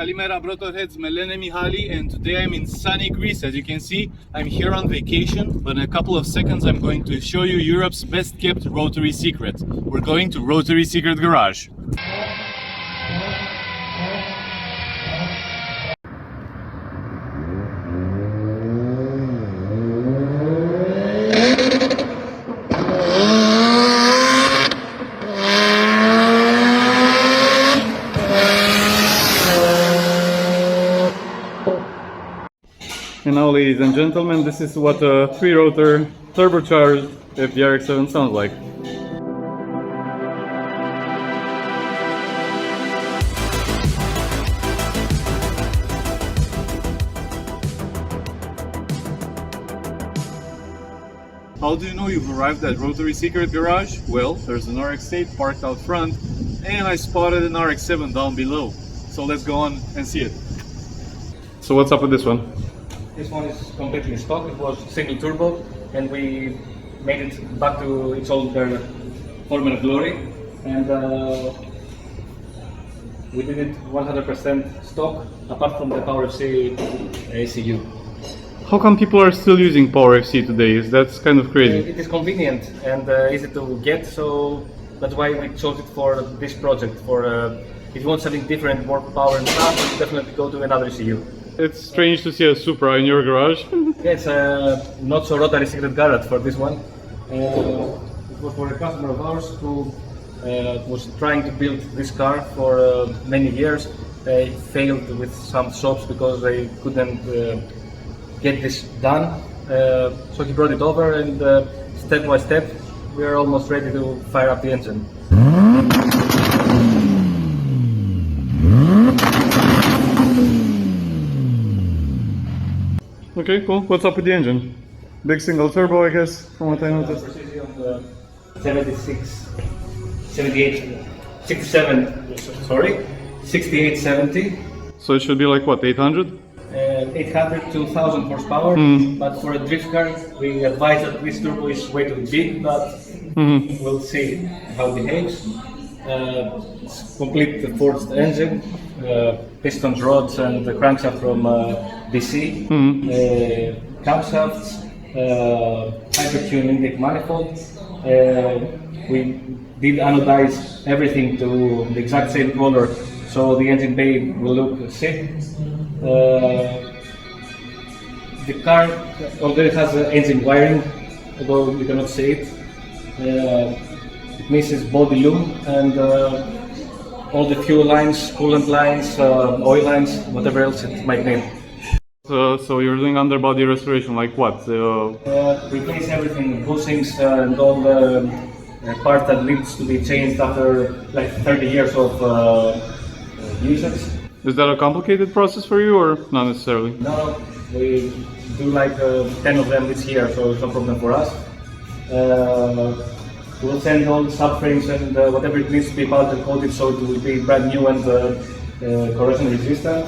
Kalimera Brotorheads, Melene Mihali, and today I'm in sunny Greece. As you can see, I'm here on vacation, but in a couple of seconds I'm going to show you Europe's best kept Rotary secret. We're going to Rotary Secret Garage. And now, ladies and gentlemen, this is what a three-rotor turbocharged FD RX7 sounds like. How do you know you've arrived at Rotary Secret Garage? Well, there's an RX8 parked out front, and I spotted an RX7 down below. So let's go on and see it. So what's up with this one? This one is completely stock. It was single turbo, and we made it back to its old former glory. And we did it 100% stock, apart from the Power FC ECU. How come people are still using Power FC today? That's kind of crazy. It is convenient and easy to get, so that's why we chose it for this project. For if you want something different, more power and stuff, definitely go to another ECU. It's strange to see a Supra in your garage. Yes, not so Rotary Secret Garage for this one. It was for a customer of ours who was trying to build this car for many years. They failed with some shops because they couldn't get this done. So he brought it over, and step by step we are almost ready to fire up the engine. Okay, cool. What's up with the engine? Big single turbo, I guess, from what I noticed. 68, 70. So it should be like what, 800? 800 to 1000 horsepower, but for a drift car we advise that this turbo is way too big, but we'll see how it behaves. It's complete forged engine, pistons, rods, and the crankshaft from DC, camshafts, hypertune intake manifold. We did anodize everything to the exact same color, so the engine bay will look sick. The car already has engine wiring, although you cannot see it. It misses body loom and all the fuel lines, coolant lines, oil lines, whatever else it might need. So you're doing underbody restoration, like what? Replace everything, bushings and all the part that needs to be changed after like 30 years of usage. Is that a complicated process for you, or not necessarily? No, we do like 10 of them this year, so it's no problem for us. We'll send all the subframes and whatever it needs to be powder coated, so it will be brand new and corrosion resistant.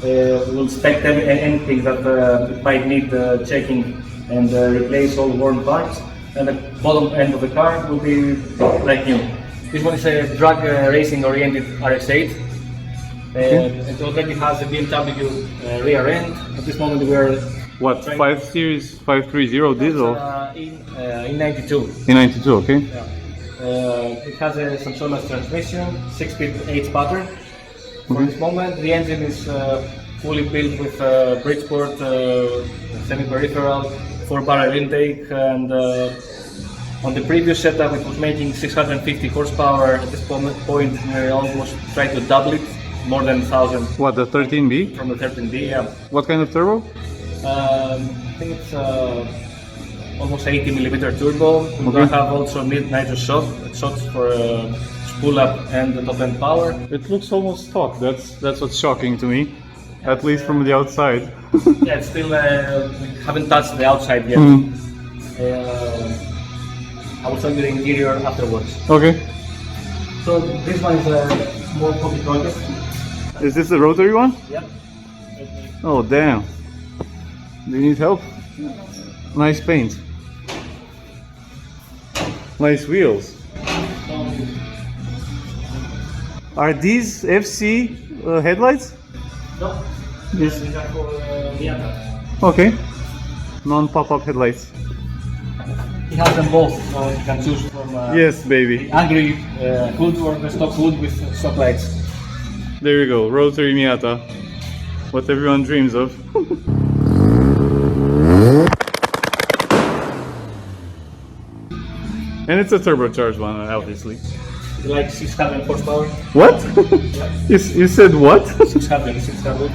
We'll inspect anything that might need checking and replace all worn parts. And the bottom end of the car will be like new. This one is a drag racing oriented RX8. It already has a BMW rear end. At this moment we are... What, 5 Series 530 diesel? In 92. In 92, okay. Yeah. It has a Samsonite transmission, 6-speed 8 pattern. For this moment the engine is fully built with Bridgeport semi-peripheral, 4-barrel intake, and on the previous setup it was making 650 horsepower. At this point we almost tried to double it, more than 1000. What, the 13B? From the 13B, yeah. What kind of turbo? I think it's almost 80mm turbo. We're going to have also mid-nitro shots for spool up and the top end power. It looks almost stock. That's what's shocking to me, at least from the outside. Yeah, it's still we haven't touched the outside yet. I will show you the interior afterwards. Okay. So this one is a small copy project. Is this the rotary one? Yeah. Oh damn. Do you need help? Nice paint. Nice wheels. Are these FC headlights? No, Yes. these are for Miata. Okay. Non-pop-up headlights. He has them both, so you can choose from Yes, the baby. angry hood or the stock hood with stock lights. There you go. Rotary Miata. What everyone dreams of. And it's a turbocharged one, obviously. It's like 600 horsepower. What? You said what? 600.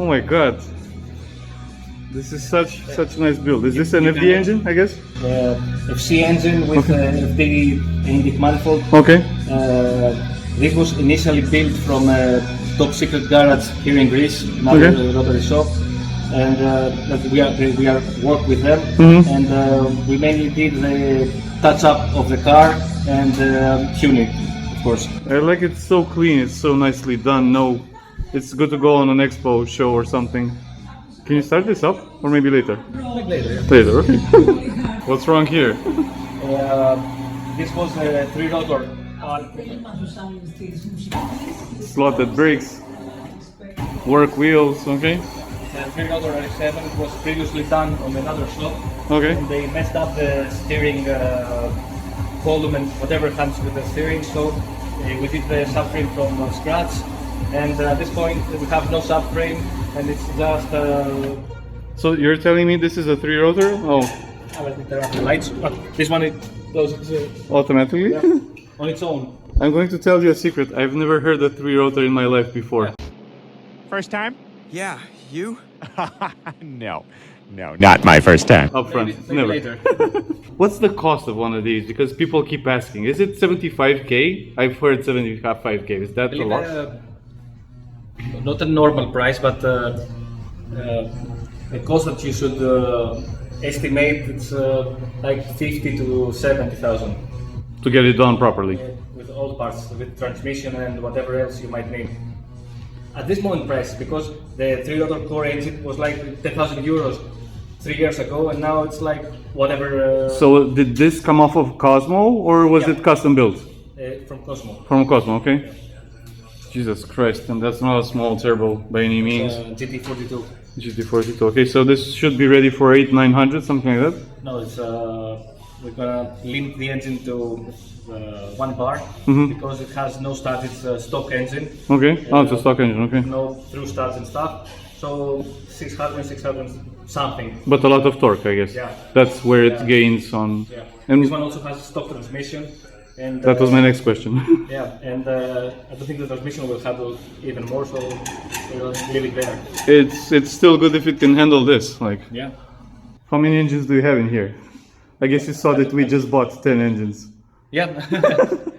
Oh my god. This is such a nice build. Is this an FD engine, I guess? FC engine with FD intake manifold. Okay. This was initially built from a top secret garage here in Greece, another Rotary shop, and that we are work with them, and we mainly did the touch up of the car and tuning, of course. I like it so clean, it's so nicely done. No, it's good to go on an expo show or something. Can you start this up? Or maybe later? Later, yeah. Later, okay. What's wrong here? This was a three-rotor. Slotted brakes, work wheels, okay? The three-rotor RX7 was previously done on another shop. Okay. And they messed up the steering column and whatever comes with the steering, so we did the subframe from scratch. And at this point we have no subframe, and it's just So you're telling me this is a three-rotor? Oh, let me turn on the lights. This one it goes automatically? on its own. I'm going to tell you a secret. I've never heard a three-rotor in my life before. First time? Yeah, you? No, not my first time. Up front, Maybe never. later. What's the cost of one of these? Because people keep asking. Is it 75k? I've heard 75k. Is that a lot? Not a normal price, but the cost that you should estimate, it's like 50 to 70,000 To get it done properly. with all parts, with transmission and whatever else you might need. At this moment price, because the three-rotor core engine was like 10,000 euros 3 years ago, and now it's like whatever. So did this come off of Cosmo or was Yeah. it custom built? From Cosmo. From Cosmo, okay. Jesus Christ, and that's not a small turbo by any means. GT42. GT42. Okay, so this should be ready for 8-900, something like that? No, it's we're gonna limit the engine to 1 bar because it has no start. It's a stock engine. Okay, oh, it's a stock engine, okay. No through starts and stuff. So 600 something. But a lot of torque, I guess. Yeah. That's where it Yeah. gains on. Yeah. And This one also has stock transmission. And that was my next question. yeah, and I don't think the transmission will handle even more, so we'll leave it there. It's still good if it can handle this. Like, Yeah. how many engines do you have in here? I guess you saw that we just bought 10 engines. Yeah,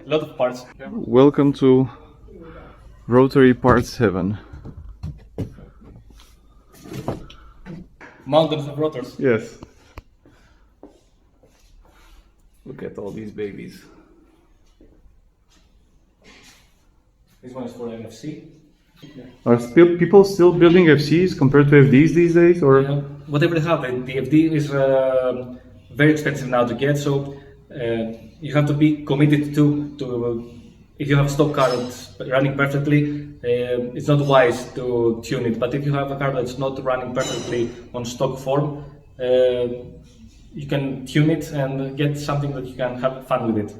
a lot of parts. Welcome to Rotary Parts Heaven. Mountains of rotors. Yes. Look at all these babies. This one is for NFC. Are people still building FCs compared to FDs these days, or? Whatever they have, the FD is very expensive now to get, so you have to be committed to if you have a stock car that's running perfectly, it's not wise to tune it, but if you have a car that's not running perfectly on stock form, you can tune it and get something that you can have fun with it.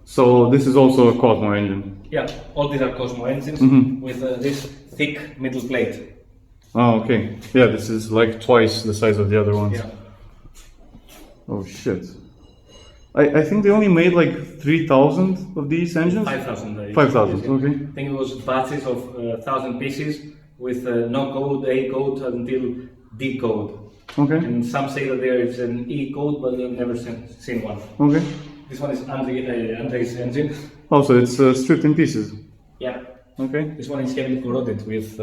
So this is also a Cosmo engine. Yeah, all these are Cosmo engines with this thick middle plate. Oh, okay. Yeah, this is like twice the size of the other ones. Yeah. Oh shit. I think they only made like 3,000 of these engines? 5,000. 5,000, okay. I think it was batches of 1,000 pieces with no code, A code until D code. Okay, And some say that there is an E code, but they've never seen one. okay. This one is Andrei's engine. Also, it's stripped in pieces. Yeah. Okay. This one is heavily corroded with.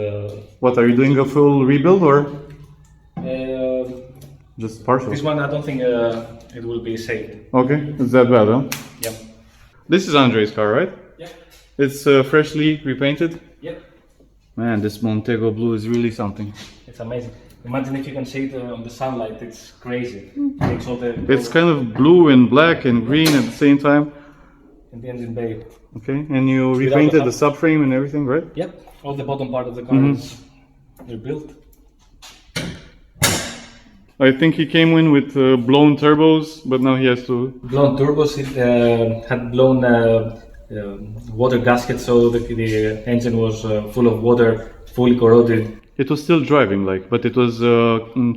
What, are you doing a full rebuild or just partial? This one, I don't think it will be saved. Okay, it's that bad, huh? Yeah. This is Andre's car, right? Yeah. It's freshly repainted. Yeah. Man, this Montego blue is really something. It's amazing. Imagine if you can see it on the sunlight. It's crazy. Takes all the. It's kind of blue and black and green at the same time. In the engine bay. Okay, and you repainted the subframe and everything, right? Yep. All the bottom part of the car is rebuilt. I think he came in with blown turbos, but now he has to... Blown turbos, it had blown water gaskets, so the engine was full of water, fully corroded. It was still driving, like, but it was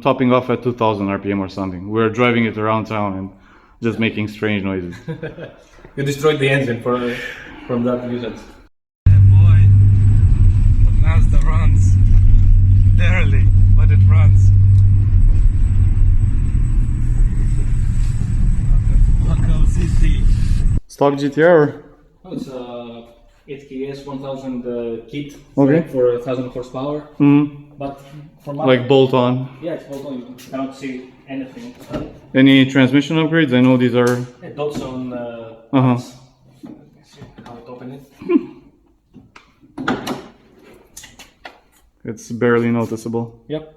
topping off at 2000 RPM or something. We were driving it around town and just making strange noises. You destroyed the engine from that usage. Yeah, boy, the Mazda runs. Barely, but it runs. Welcome, city. Stock GTR or? Oh, it's 8KS 1000 kit Okay. for 1000 horsepower. But from Like bolt on. Yeah, it's bolt on. You cannot see anything. Any transmission upgrades? I know these are... Dots on. Uh-huh. How to open it? It's barely noticeable. Yep.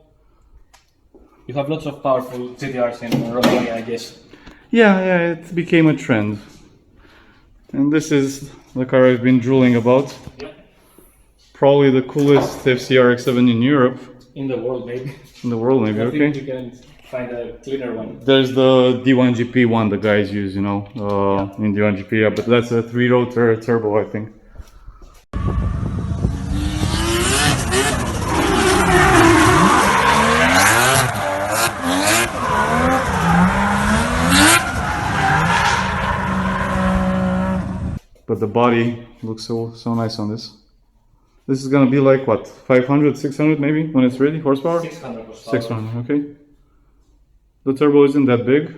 You have lots of powerful GTRs in Rotary, I guess. Yeah, it became a trend. And this is the car I've been drooling about. Yep. Probably the coolest FC RX-7 in Europe. In the world, maybe. In the world, maybe, I okay. think you can find a cleaner one. There's the D1GP one the guys use, you know, in D1GP, yeah, but that's a three-rotor turbo, I think. But the body looks so nice on this. This is gonna be like what, 500, 600 maybe when it's ready, horsepower? 600 horsepower. 600, okay. The turbo isn't that big.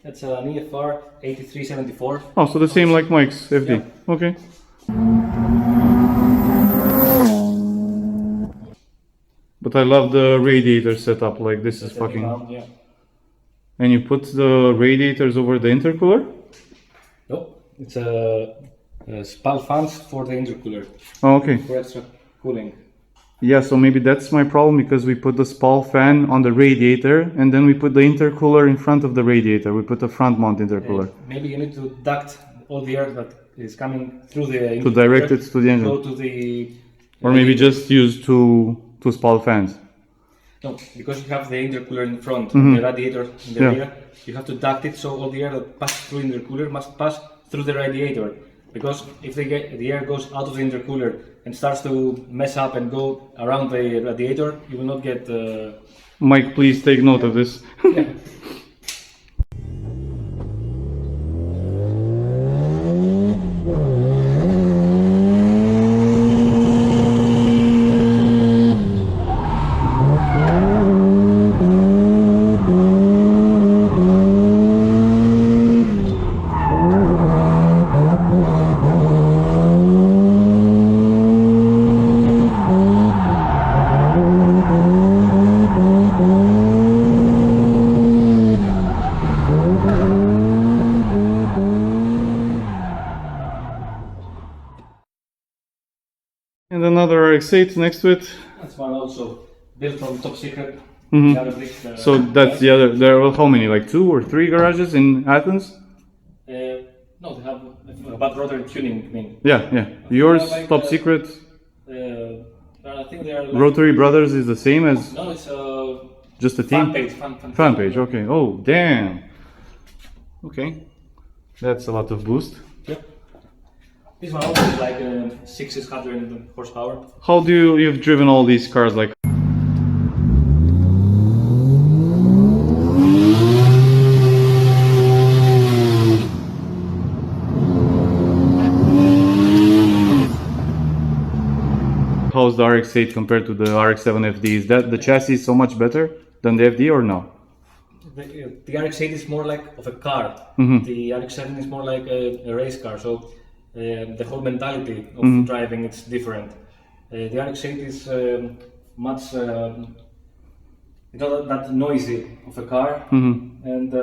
That's an EFR 8374. Oh, so the same like Mike's FD. Yeah. Okay. But I love the radiator setup, like this is fucking... Yeah. And you put the radiators over the intercooler? Nope. It's a spal fans for the intercooler. Oh, okay. For extra cooling. Yeah, so maybe that's my problem because we put the spal fan on the radiator and then we put the intercooler in front of the radiator. We put a front mount intercooler. Maybe you need to duct all the air that is coming through the To direct it to the engine. Go to the... Or maybe just use two spal fans. No, because you have the intercooler in front, the radiator in the rear, you have to duct it so all the air that passes through the intercooler must pass through the radiator. Because if the air goes out of the intercooler and starts to mess up and go around the radiator, you will not get... Mike, please take note of this. Yeah. And another RX8 next to it. That's one also built from top secret. The other big, So that's the other, there are how many, like 2 or 3 garages in Athens? No, they have about rotary tuning, I mean. Yeah. Yours, like, top secret. I think they are like, Rotary Brothers is the same as no, it's just a team? fan page. Fan page, okay. Oh, damn. Okay. That's a lot of boost. Yep. This one also is like 600 horsepower. How do you've driven all these cars like? How's the RX8 compared to the RX7 FD? Is that the chassis so much better than the FD or no? The RX8 is more like of a car. The RX7 is more like a race car. So the whole mentality of driving it's different. The RX8 is much it's not that noisy of a car, and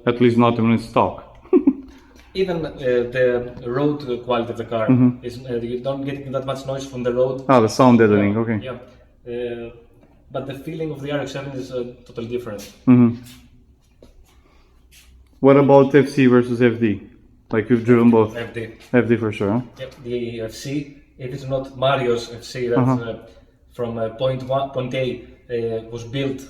At least not when it's stock. even the road quality of the car is you don't get that much noise from the road. Ah, the sound deadening, okay. Yeah, but the feeling of the RX7 is totally different. What about FC versus FD? Like you've driven both? FD. FD for sure, huh? Yep, the FC, it is not Mario's FC, that's from point A, was built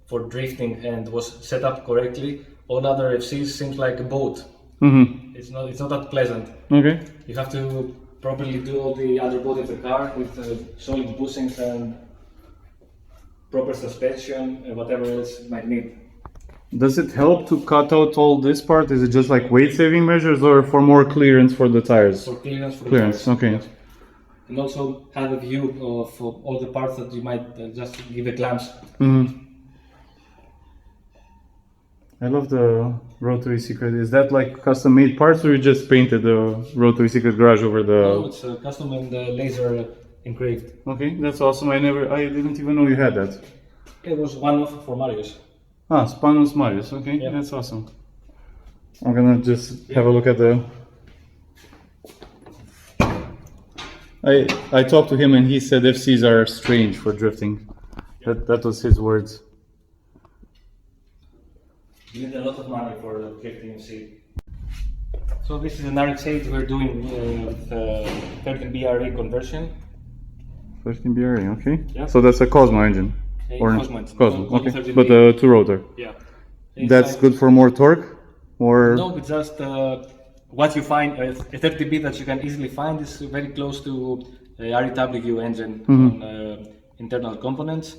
for drifting and was set up correctly. All other FCs seems like a boat. It's not that pleasant. Okay. You have to properly do all the other body of the car with solid bushings and proper suspension and whatever else you might need. Does it help to cut out all this part? Is it just like weight saving measures or for more clearance for the tires? For clearance, for Clearance, the tires. okay. Yes. And also have a view of all the parts that you might just give a glance. I love the Rotary Secret. Is that like custom made parts or you just painted the Rotary Secret garage over the... No, it's custom and laser engraved. Okay, that's awesome. I didn't even know you had that. It was one off for Marius. Ah, Spanos Marius, okay, Yeah. that's awesome. I'm gonna just have a look at the... I talked to him and he said FCs are strange for drifting. That was his words. You need a lot of money for drifting FC. So this is an RX8 we're doing with 13 BRE conversion. 13 BRE, okay. Yeah. So that's a Cosmo engine? Cosmo, Cosmo, Cosmo okay. 13B. But two-rotor. Yeah. That's like, good for more torque? Or... No, it's just what you find, a 30B that you can easily find is very close to REW engine on internal components.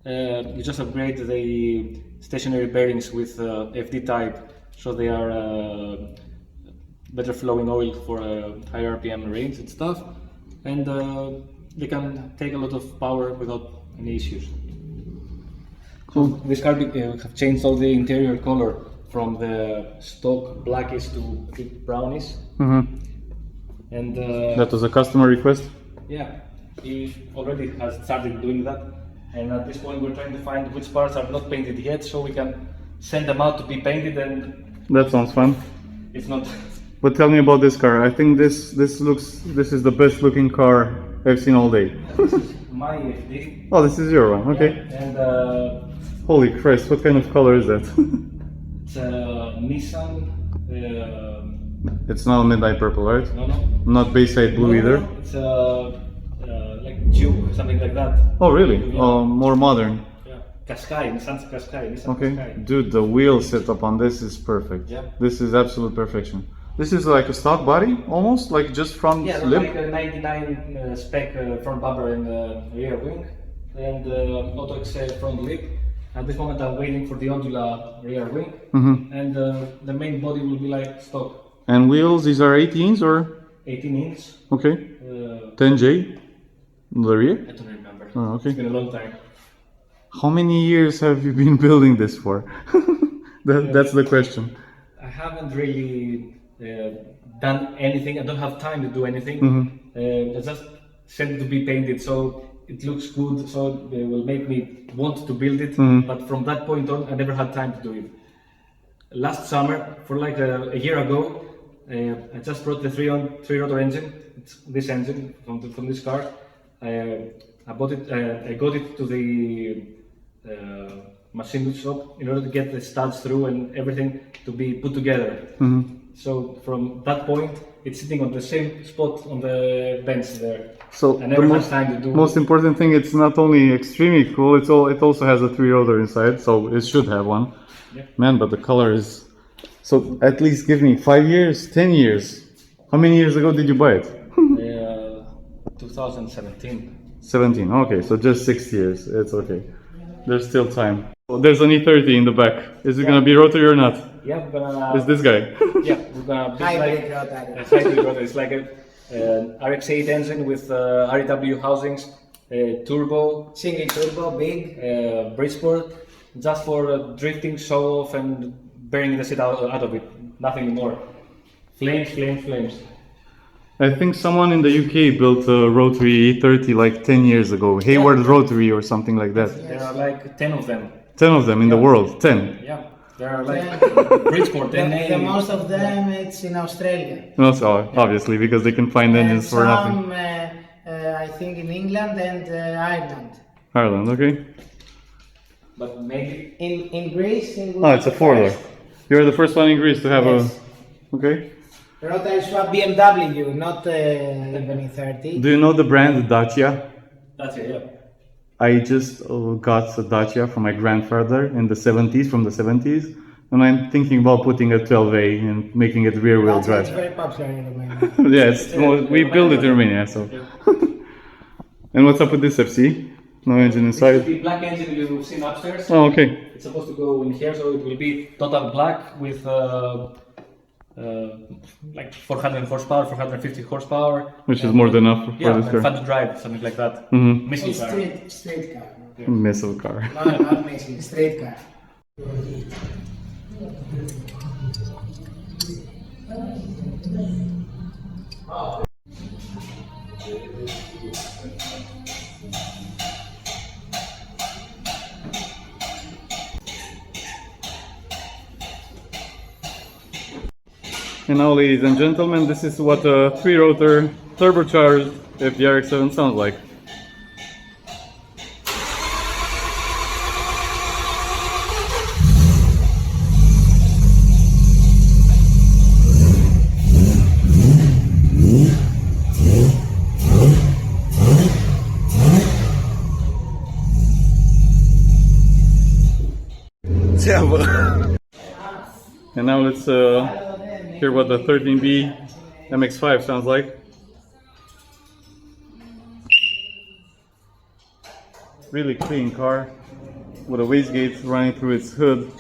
You just upgrade the stationary bearings with FD type, so they are better flowing oil for higher RPM range and stuff, and they can take a lot of power without any issues. So this car have changed all the interior color from the stock blackish to a bit brownish, and That was a customer request? yeah, he already has started doing that. And at this point we're trying to find which parts are not painted yet so we can send them out to be painted, and That sounds fun. it's not... But tell me about this car. I think this is the best looking car I've seen all day. This is my FD. Oh, this is your one, okay. And Holy Christ, what kind of color is that? it's Nissan... It's not midnight purple, right? no. Not Bayside blue either? It's like Duke, something like that. Oh really? Yeah. Oh, more modern. Yeah. Qashqai, Nissan's Qashqai. Nissan Okay. Qashqai. Dude, the wheel setup on this is perfect. Yeah. This is absolute perfection. This is like a stock body, almost, like just front Yeah, lip? like a 99 spec front bumper and rear wing, and Auto Excel front lip. At this moment I'm waiting for the Ondula rear wing, and the main body will be like stock. And wheels, these are 18s or? 18 inch. Okay. 10J? The rear? I don't remember. Oh, okay. It's been a long time. How many years have you been building this for? That's the question. I haven't really done anything. I don't have time to do anything. I just sent it to be painted, so it looks good. So it will make me want to build it. But from that point on, I never had time to do it. Last summer, for like a year ago, I just brought the three-rotor engine. It's this engine from this car. I bought it. I got it to the machine shop in order to get the studs through and everything to be put together. So from that point, it's sitting on the same spot on the bench there. So I never had time to do. Most important thing, it's not only extremely cool, it also has a three-rotor inside, so it should have one. Yeah. Man, but the color is... So at least give me 5 years, 10 years. How many years ago did you buy it? 2017. 17, okay, so just 6 years, it's okay. There's still time. Oh, there's an E30 in the back. Is it gonna be rotary or not? Yeah, we're gonna. It's this guy. Yeah, we're gonna. Hybrid rotary. Hybrid rotary. It's like a RX8 engine with REW housings, turbo, Single turbo, big. Bridgeport, just for drifting, show off, and bearing the seat out of it. Nothing more. Flames. I think someone in the UK built a Rotary 30 like 10 years ago. Hayward Rotary or something like that. There are like 10 of them. 10 of them in the world. 10. Yeah, there are like Bridgeport. The most of them it's in Australia. Also, obviously, because they can find engines for nothing. Some, I think in England and Ireland. Ireland, okay. But maybe In Greece. Oh, it's a four-door. You're the first one in Greece to have Yes. a... Okay. Rotary swap BMW, not even in 30. Do you know the brand Dacia? that's it. Yeah. I just got a Dacia from my grandfather in the 70s, from the 70s. And I'm thinking about putting a 12A and making it rear-wheel It's drive. very popular in Romania. Yeah, we build it in Romania, so... And what's up with this FC? No engine inside? The black engine you've seen upstairs. Oh, okay. It's supposed to go in here, so it will be total black with like 400 horsepower, 450 horsepower. Which is more than enough for Yeah, this and car. fun to drive, something like that. Mm-hmm. Missile It's car. straight car. Missile car. No, not missing, straight car. And now, ladies and gentlemen, this is what a three-rotor turbocharged FD RX7 sounds like. And now let's hear what the 13B MX5 sounds like. Really clean car with a wastegate running through its hood.